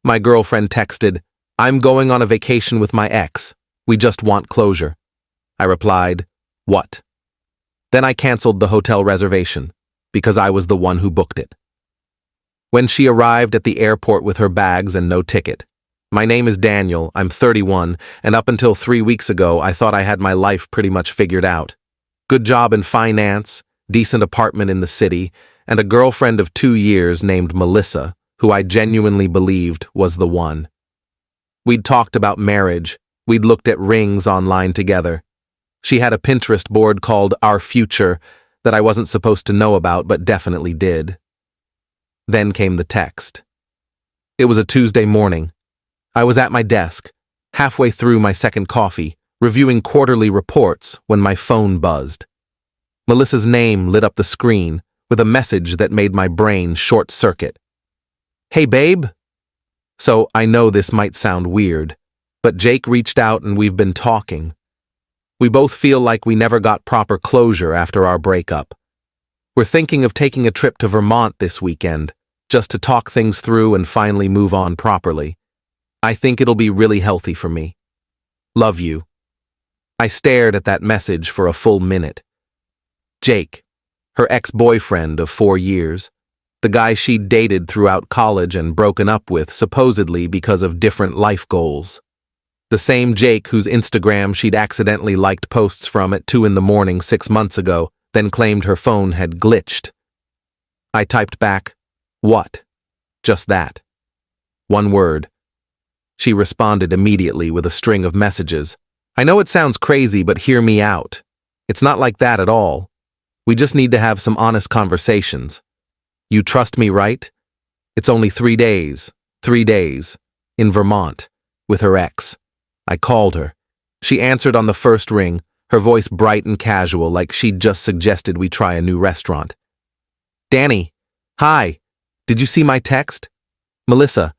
My girlfriend texted, "I'm going on a vacation with my ex. We just want closure." I replied, "What?" Then I canceled the hotel reservation, because I was the one who booked it. When she arrived at the airport with her bags and no ticket, "My name is Daniel, I'm 31, and up until 3 weeks ago I thought I had my life pretty much figured out. Good job in finance, decent apartment in the city, and a girlfriend of 2 years named Melissa, who I genuinely believed was the one. We'd talked about marriage, we'd looked at rings online together. She had a Pinterest board called Our Future that I wasn't supposed to know about but definitely did." Then came the text. It was a Tuesday morning. I was at my desk, halfway through my second coffee, reviewing quarterly reports when my phone buzzed. Melissa's name lit up the screen with a message that made my brain short-circuit. "Hey, babe." So I know this might sound weird, but Jake reached out and we've been talking. We both feel like we never got proper closure after our breakup. We're thinking of taking a trip to Vermont this weekend, just to talk things through and finally move on properly. I think it'll be really healthy for me. Love you. I stared at that message for a full minute. Jake, her ex-boyfriend of 4 years, the guy she'd dated throughout college and broken up with supposedly because of different life goals. The same Jake whose Instagram she'd accidentally liked posts from at 2 in the morning 6 months ago, then claimed her phone had glitched. I typed back, "What?" Just that. One word. She responded immediately with a string of messages. "I know it sounds crazy, but hear me out. It's not like that at all. We just need to have some honest conversations. You trust me, right? It's only 3 days, in Vermont, with her ex." I called her. She answered on the first ring, her voice bright and casual like she'd just suggested we try a new restaurant. "Danny, hi. Did you see my text? Melissa,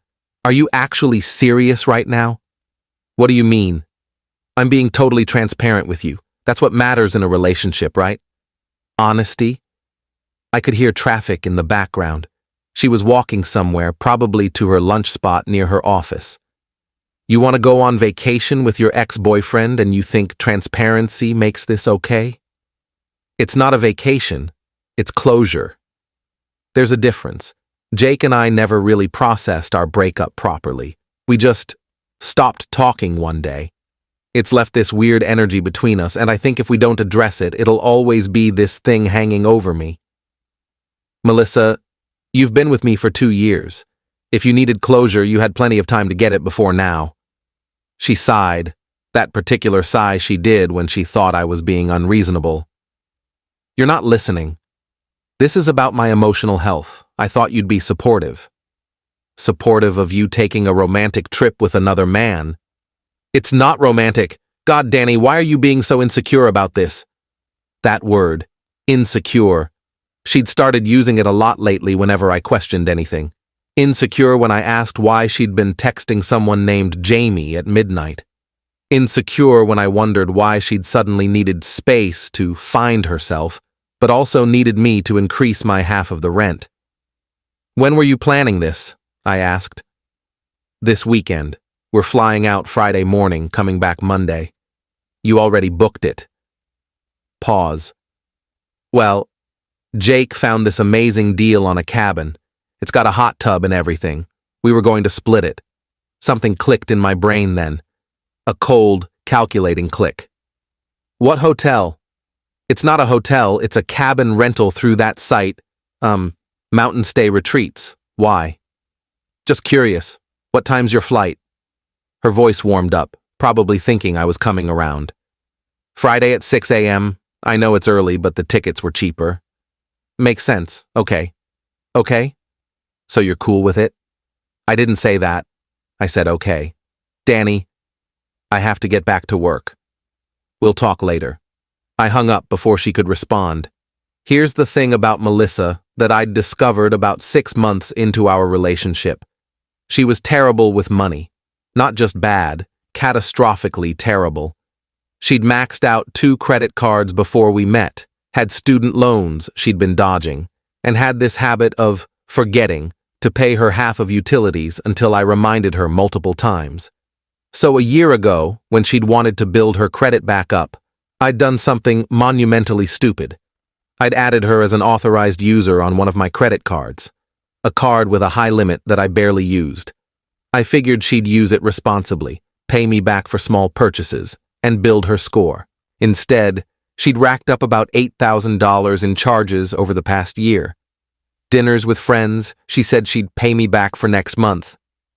are you actually serious right now?" "What do you mean?" "I'm being totally transparent with you. That's what matters in a relationship, right?" "Honesty?" I could hear traffic in the background. She was walking somewhere, probably to her lunch spot near her office. "You want to go on vacation with your ex-boyfriend and you think transparency makes this okay?" "It's not a vacation. It's closure." There's a difference. Jake and I never really processed our breakup properly. We just stopped talking one day. It's left this weird energy between us, and I think if we don't address it, it'll always be this thing hanging over me. "Melissa, you've been with me for 2 years. If you needed closure, you had plenty of time to get it before now." She sighed, that particular sigh she did when she thought I was being unreasonable. "You're not listening. This is about my emotional health. I thought you'd be supportive." "Supportive of you taking a romantic trip with another man?" "It's not romantic. God, Danny, why are you being so insecure about this?" That word, insecure. She'd started using it a lot lately whenever I questioned anything. Insecure when I asked why she'd been texting someone named Jamie at midnight. Insecure when I wondered why she'd suddenly needed space to find herself, but also needed me to increase my half of the rent. "When were you planning this?" I asked. "This weekend. We're flying out Friday morning, coming back Monday." "You already booked it." Pause. "Well, Jake found this amazing deal on a cabin. It's got a hot tub and everything. We were going to split it." Something clicked in my brain then. A cold, calculating click. "What hotel?" "It's not a hotel, it's a cabin rental through that site. Mountain Stay Retreats. Why?" "Just curious. What time's your flight?" Her voice warmed up, probably thinking I was coming around. "Friday at 6 a.m. I know it's early, but the tickets were cheaper." "Makes sense. Okay." "Okay? So you're cool with it?" "I didn't say that. I said okay. Danny, I have to get back to work. We'll talk later." I hung up before she could respond. Here's the thing about Melissa that I'd discovered about 6 months into our relationship. She was terrible with money. Not just bad, catastrophically terrible. She'd maxed out 2 credit cards before we met, had student loans she'd been dodging, and had this habit of forgetting, to pay her half of utilities until I reminded her multiple times. So a year ago, when she'd wanted to build her credit back up, I'd done something monumentally stupid. I'd added her as an authorized user on one of my credit cards, a card with a high limit that I barely used. I figured she'd use it responsibly, pay me back for small purchases, and build her score. Instead, she'd racked up about $8,000 in charges over the past year. Dinners with friends, she said she'd pay me back for next month.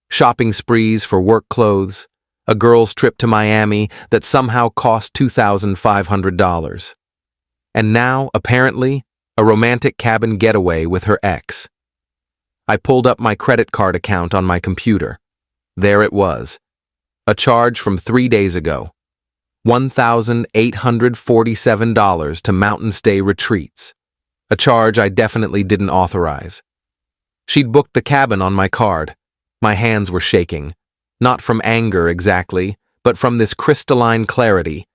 Shopping sprees for work clothes. A girl's trip to Miami that somehow cost $2,500. And now, apparently, a romantic cabin getaway with her ex. I pulled up my credit card account on my computer. There it was. A charge from 3 days ago. $1,847 to Mountain Stay Retreats. A charge I definitely didn't authorize. She'd booked the cabin on my card. My hands were shaking. Not from anger exactly, but from this crystalline clarity.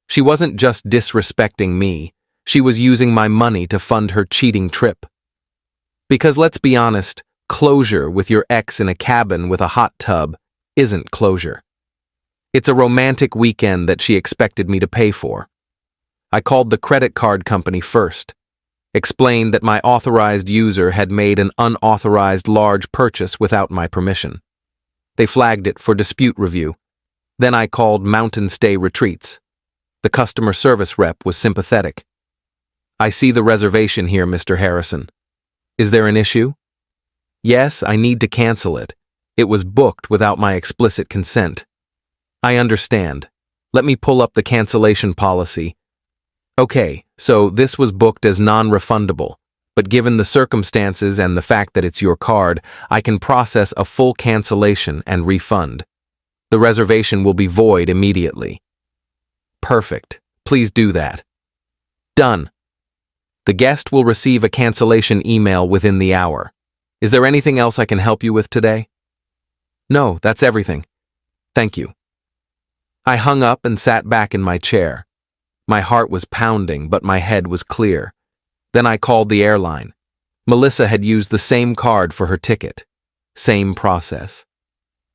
She wasn't just disrespecting me. She was using my money to fund her cheating trip. Because let's be honest, closure with your ex in a cabin with a hot tub isn't closure. It's a romantic weekend that she expected me to pay for. I called the credit card company first, explained that my authorized user had made an unauthorized large purchase without my permission. They flagged it for dispute review. Then I called Mountain Stay Retreats. The customer service rep was sympathetic. I see the reservation here, Mr. Harrison. Is there an issue? Yes, I need to cancel it. It was booked without my explicit consent. I understand. Let me pull up the cancellation policy. Okay, so this was booked as non-refundable, but given the circumstances and the fact that it's your card, I can process a full cancellation and refund. The reservation will be void immediately. Perfect. Please do that. Done. The guest will receive a cancellation email within the hour. Is there anything else I can help you with today? No, that's everything. Thank you. I hung up and sat back in my chair. My heart was pounding, but my head was clear. Then I called the airline. Melissa had used the same card for her ticket. Same process.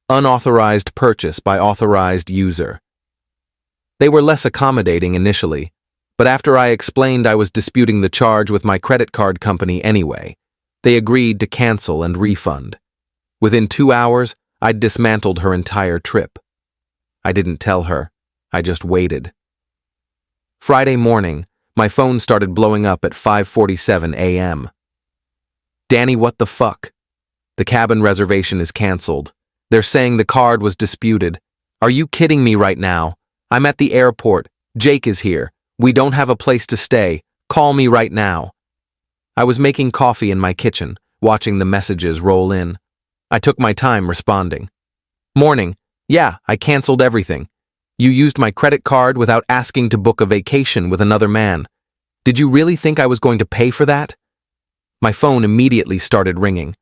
Unauthorized purchase by authorized user. They were less accommodating initially, but after I explained I was disputing the charge with my credit card company anyway, they agreed to cancel and refund. Within 2 hours, I'd dismantled her entire trip. I didn't tell her. I just waited. Friday morning, my phone started blowing up at 5:47 a.m. Danny, what the fuck? The cabin reservation is canceled. They're saying the card was disputed. Are you kidding me right now? I'm at the airport. Jake is here. We don't have a place to stay. Call me right now. I was making coffee in my kitchen, watching the messages roll in. I took my time responding. Morning. Yeah, I canceled everything. You used my credit card without asking to book a vacation with another man. Did you really think I was going to pay for that? My phone immediately started ringing.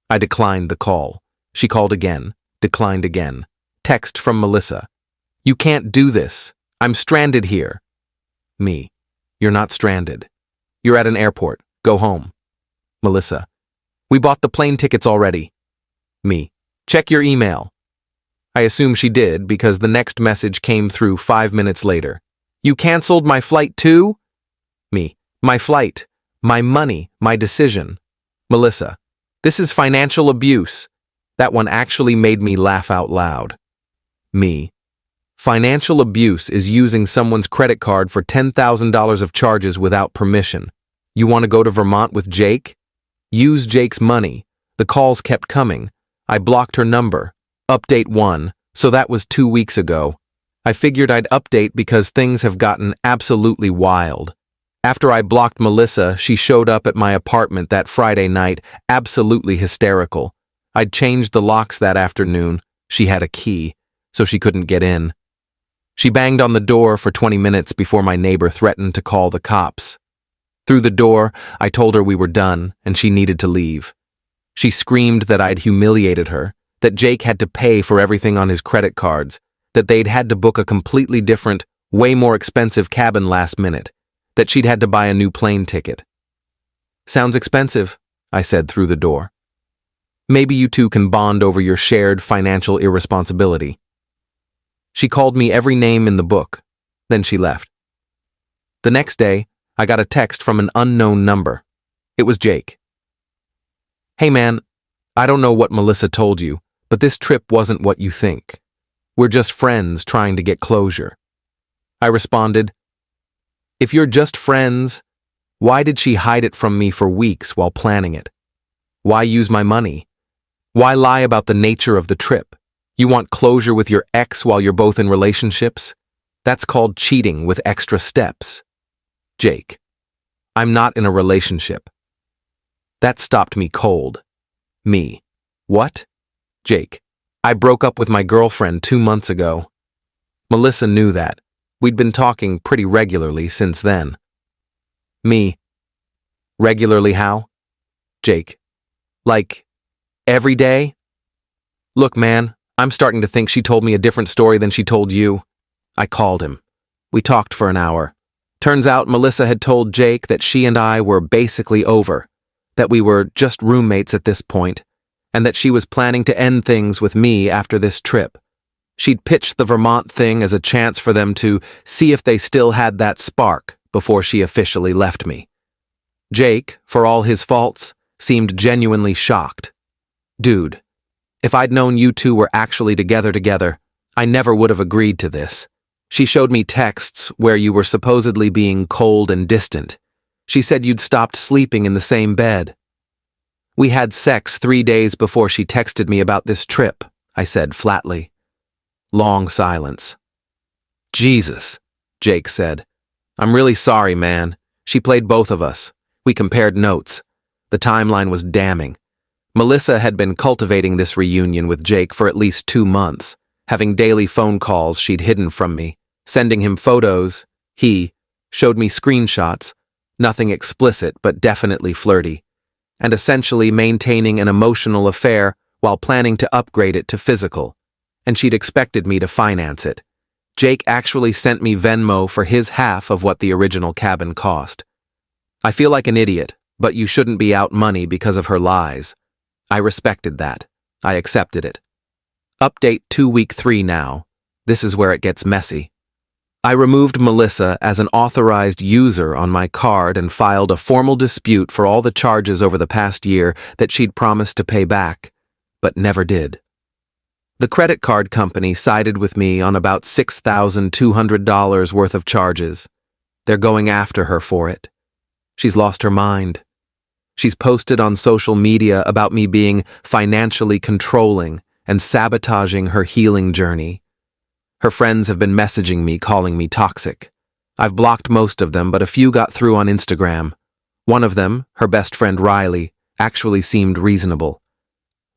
I declined the call. She called again, declined again. Text from Melissa. You can't do this. I'm stranded here. Me. You're not stranded. You're at an airport. Go home. Melissa. We bought the plane tickets already. Me. Check your email. I assume she did because the next message came through 5 minutes later. You canceled my flight too? Me. My flight. My money. My decision. Melissa. This is financial abuse. That one actually made me laugh out loud. Me. Financial abuse is using someone's credit card for $10,000 of charges without permission. You want to go to Vermont with Jake? Use Jake's money. The calls kept coming. I blocked her number. Update 1, so that was 2 weeks ago. I figured I'd update because things have gotten absolutely wild. After I blocked Melissa, she showed up at my apartment that Friday night, absolutely hysterical. I'd changed the locks that afternoon. She had a key, so she couldn't get in. She banged on the door for 20 minutes before my neighbor threatened to call the cops. Through the door, I told her we were done and she needed to leave. She screamed that I'd humiliated her, that Jake had to pay for everything on his credit cards, that they'd had to book a completely different, way more expensive cabin last minute, that she'd had to buy a new plane ticket. Sounds expensive, I said through the door. Maybe you two can bond over your shared financial irresponsibility." She called me every name in the book. Then she left. The next day, I got a text from an unknown number. It was Jake. "Hey man, I don't know what Melissa told you, but this trip wasn't what you think. We're just friends trying to get closure." I responded, "If you're just friends, why did she hide it from me for weeks while planning it? Why use my money? Why lie about the nature of the trip? You want closure with your ex while you're both in relationships? That's called cheating with extra steps." Jake, "I'm not in a relationship." That stopped me cold. Me, "What?" Jake, "I broke up with my girlfriend 2 months ago." Melissa knew that. We'd been talking pretty regularly since then. Me, "Regularly how?" Jake, "Like, every day?" "Look, man, I'm starting to think she told me a different story than she told you." I called him. We talked for an hour. Turns out Melissa had told Jake that she and I were basically over, that we were just roommates at this point, and that she was planning to end things with me after this trip. She'd pitched the Vermont thing as a chance for them to see if they still had that spark before she officially left me. Jake, for all his faults, seemed genuinely shocked. "Dude, if I'd known you two were actually together, I never would have agreed to this. She showed me texts where you were supposedly being cold and distant. She said you'd stopped sleeping in the same bed." "We had sex 3 days before she texted me about this trip," I said flatly. Long silence. "Jesus," Jake said. "I'm really sorry, man. She played both of us. We compared notes. The timeline was damning. Melissa had been cultivating this reunion with Jake for at least 2 months, having daily phone calls she'd hidden from me, sending him photos. He showed me screenshots, nothing explicit but definitely flirty, and essentially maintaining an emotional affair while planning to upgrade it to physical, and she'd expected me to finance it. Jake actually sent me Venmo for his half of what the original cabin cost. I feel like an idiot, but you shouldn't be out money because of her lies. I respected that. I accepted it. Update to week 3 now. This is where it gets messy. I removed Melissa as an authorized user on my card and filed a formal dispute for all the charges over the past year that she'd promised to pay back, but never did. The credit card company sided with me on about $6,200 worth of charges. They're going after her for it. She's lost her mind. She's posted on social media about me being financially controlling and sabotaging her healing journey. Her friends have been messaging me, calling me toxic. I've blocked most of them, but a few got through on Instagram. One of them, her best friend Riley, actually seemed reasonable.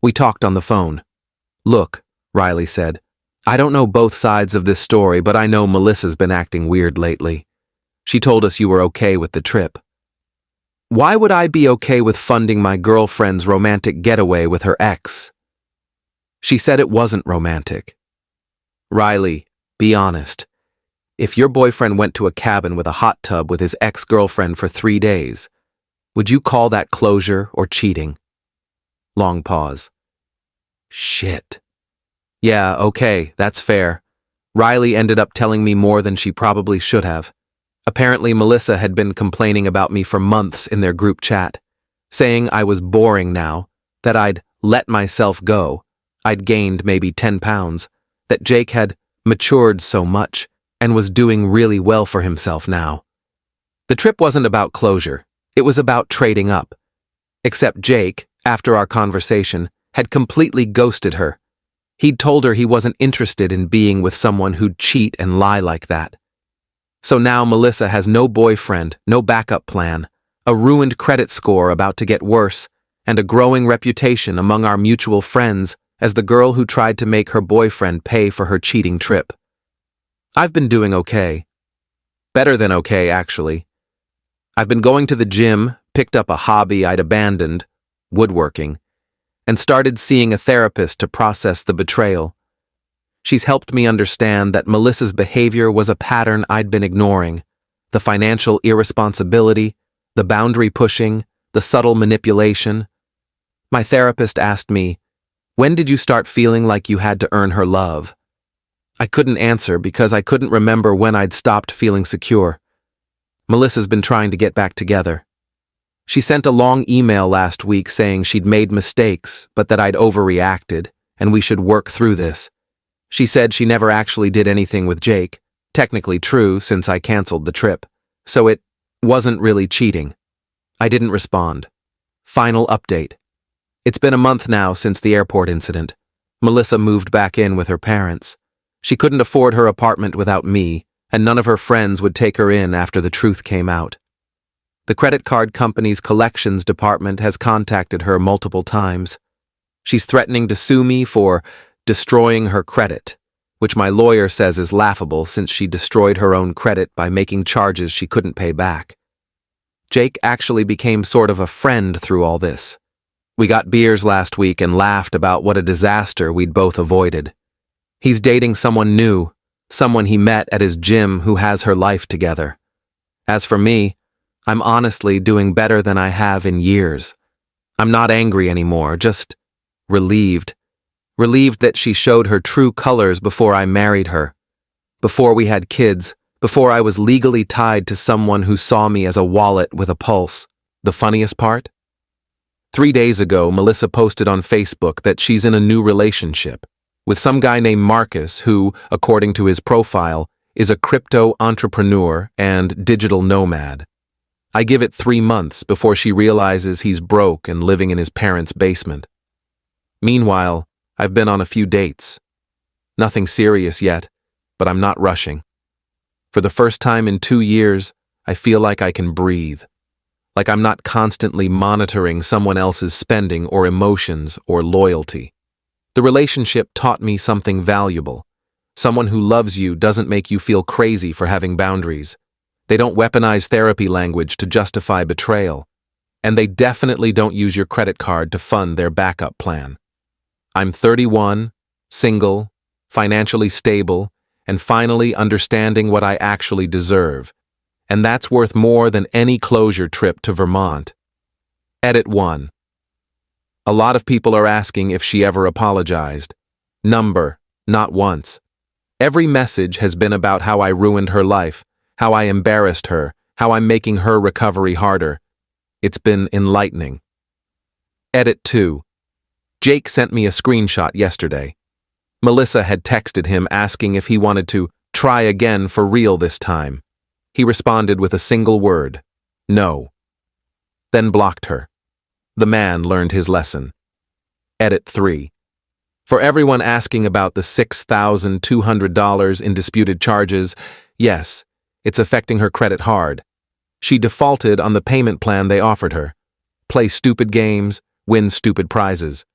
We talked on the phone. "Look," Riley said, "I don't know both sides of this story, but I know Melissa's been acting weird lately. She told us you were okay with the trip." "Why would I be okay with funding my girlfriend's romantic getaway with her ex?" "She said it wasn't romantic." "Riley, be honest. If your boyfriend went to a cabin with a hot tub with his ex-girlfriend for 3 days, would you call that closure or cheating?" Long pause. "Shit. Yeah, okay, that's fair. Riley ended up telling me more than she probably should have. Apparently, Melissa had been complaining about me for months in their group chat, saying I was boring now, that I'd let myself go, I'd gained maybe 10 pounds, that Jake had matured so much and was doing really well for himself now. The trip wasn't about closure, it was about trading up. Except Jake, after our conversation, had completely ghosted her. He'd told her he wasn't interested in being with someone who'd cheat and lie like that. So now Melissa has no boyfriend, no backup plan, a ruined credit score about to get worse, and a growing reputation among our mutual friends as the girl who tried to make her boyfriend pay for her cheating trip. I've been doing okay. Better than okay, actually. I've been going to the gym, picked up a hobby I'd abandoned, woodworking, and started seeing a therapist to process the betrayal. She's helped me understand that Melissa's behavior was a pattern I'd been ignoring. The financial irresponsibility, the boundary pushing, the subtle manipulation. My therapist asked me, "When did you start feeling like you had to earn her love?" I couldn't answer because I couldn't remember when I'd stopped feeling secure. Melissa's been trying to get back together. She sent a long email last week saying she'd made mistakes, but that I'd overreacted, and we should work through this. She said she never actually did anything with Jake, technically true since I canceled the trip, so it wasn't really cheating. I didn't respond. Final update. It's been a month now since the airport incident. Melissa moved back in with her parents. She couldn't afford her apartment without me, and none of her friends would take her in after the truth came out. The credit card company's collections department has contacted her multiple times. She's threatening to sue me for destroying her credit, which my lawyer says is laughable since she destroyed her own credit by making charges she couldn't pay back. Jake actually became sort of a friend through all this. We got beers last week and laughed about what a disaster we'd both avoided. He's dating someone new, someone he met at his gym who has her life together. As for me, I'm honestly doing better than I have in years. I'm not angry anymore, just relieved. Relieved that she showed her true colors before I married her. Before we had kids, before I was legally tied to someone who saw me as a wallet with a pulse. The funniest part? 3 days ago, Melissa posted on Facebook that she's in a new relationship with some guy named Marcus who, according to his profile, is a crypto entrepreneur and digital nomad. I give it 3 months before she realizes he's broke and living in his parents' basement. Meanwhile, I've been on a few dates. Nothing serious yet, but I'm not rushing. For the first time in 2 years, I feel like I can breathe. Like I'm not constantly monitoring someone else's spending or emotions or loyalty. The relationship taught me something valuable. Someone who loves you doesn't make you feel crazy for having boundaries. They don't weaponize therapy language to justify betrayal. And they definitely don't use your credit card to fund their backup plan. I'm 31, single, financially stable, and finally understanding what I actually deserve. And that's worth more than any closure trip to Vermont. Edit 1. A lot of people are asking if she ever apologized. Number, not once. Every message has been about how I ruined her life, how I embarrassed her, how I'm making her recovery harder. It's been enlightening. Edit 2. Jake sent me a screenshot yesterday. Melissa had texted him asking if he wanted to try again for real this time. He responded with a single word, no. Then blocked her. The man learned his lesson. Edit 3. For everyone asking about the $6,200 in disputed charges, yes, it's affecting her credit hard. She defaulted on the payment plan they offered her. Play stupid games, win stupid prizes.